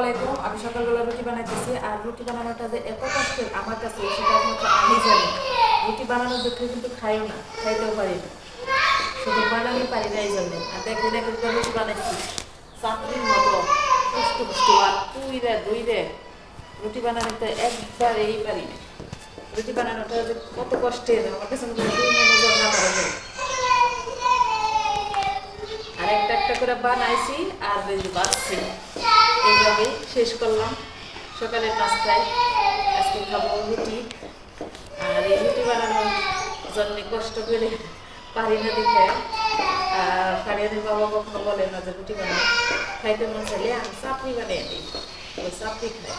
আলাইকুম। আমি সকালবেলা রুটি বানাইতেছি, আর রুটি বানানোটা যে এত কষ্টের আমার কাছে সেটা একমাত্র আমি জানি। রুটি বানানোর দেখে কিন্তু খাইও না, খাইতেও পারি না, শুধু বানানি পারি না এই জন্য। আর দেখে দেখে রুটি বানাইছি চাকরির মতো পুষ্টু পুষ্টু, আর পুইরে দইরে রুটি বানানোতে একবারেই পারি না। রুটি বানানোটা যে কত কষ্টের আমার কাছে মনোযোগ না পারে। আর একটা একটা করে বানাইছি আর বাঁচছি, এইভাবেই শেষ করলাম সকালের নাস্তায়। আজকে খাবো রুটি, আর এই রুটি বানানোর জন্য কষ্ট করে পারি না দেখে। আর ফারিয়াদের বাবা কখনো বলে না যে রুটি বানাই, খাইতে মন চাইলে আমি চাপড়ি বানিয়ে দিই, ওই চাপড়ি খাই।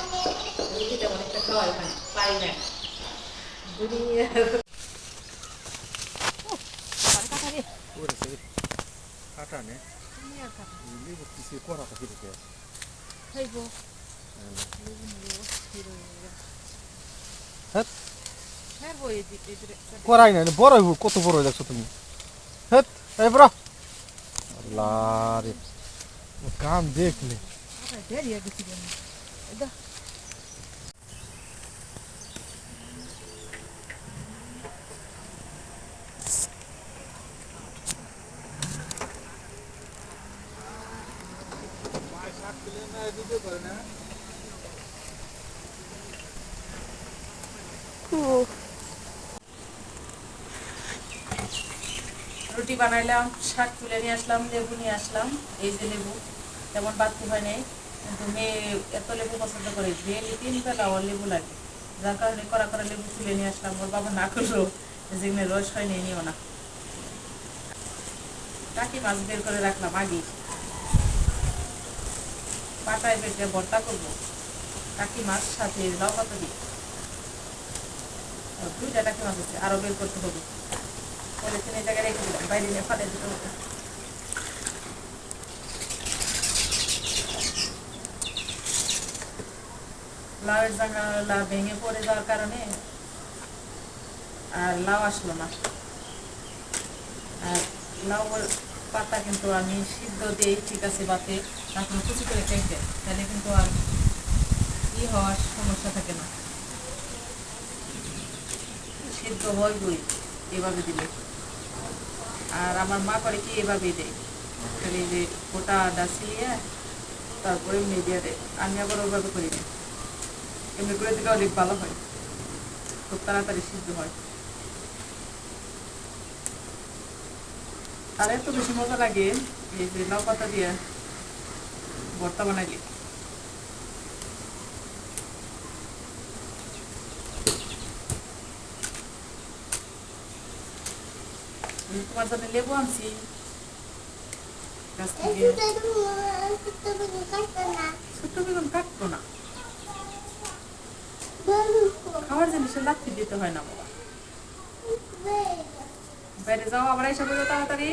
রুটি তেমন একটা খাওয়াই হয় পারি না দুনিয়ার। কাটা নে লেবু কিছু করাটা ফিরে খাইব করাই না বড় হইব কত বড় হয়ে যাচ্ছ তুমি হেত এই বড় আল্লাহ রে কাম দেখলে রুটি বানাইলাম, শাক তুলে নিয়ে আসলাম, লেবু নিয়ে আসলাম। এই যে লেবু তেমন বাড়তি হয় নাই, কিন্তু মেয়ে এত লেবু পছন্দ করে, ডেলি 3 বেলা ওর লেবু লাগে, যার কারণে কড়া কড়া লেবু তুলে নিয়ে আসলাম। ওর বাবা না করলো, যেগুলো রস হয় নিও না। টাকি মাছ বের করে রাখলাম আগে, পাটায় বেটে ভর্তা করবো টাকি মাছ সাথে লাউ পাতা দিয়ে। 2টা টাকি মাছ আছে, আরো বের করতে হবে। পলিথিন এই জায়গায় রেখে দিলাম, বাইরে নিয়ে ফাটে দিতে হবে। লাউয়ের জাঙ্গা ভেঙে পড়ে যাওয়ার কারণে আর লাউ আসলো না। আর লাউয়ের পাতা কিন্তু আমি সিদ্ধ দিই, ঠিক আছে, বাতে এখন কুচি করে কেটে, তাহলে কিন্তু আর হওয়ার সমস্যা থাকে না, সিদ্ধ হয় বই এভাবে দিলে। আর আমার মা করে কি এভাবেই দেয়, এই যে গোটা আদা ছিলিয়ে তারপরে এমনি দিয়ে দেয়। আমি আবার ওইভাবে করি না, এমনি করে দিলে অনেক ভালো হয়, খুব তাড়াতাড়ি সিদ্ধ হয়। আর এত বেশি মজা লাগে এই যে লাউ পাতা দিয়ে ভর্তা বানাইলে। তোমার জন্য লেবু আনছি গাছ থেকে। ছোট্ট বেগুন কাটবো না, খাওয়ার জিনিসে লাথি দিতে হয় না বাবা। বাইরে যাও, আবার এসে বলো তাড়াতাড়ি।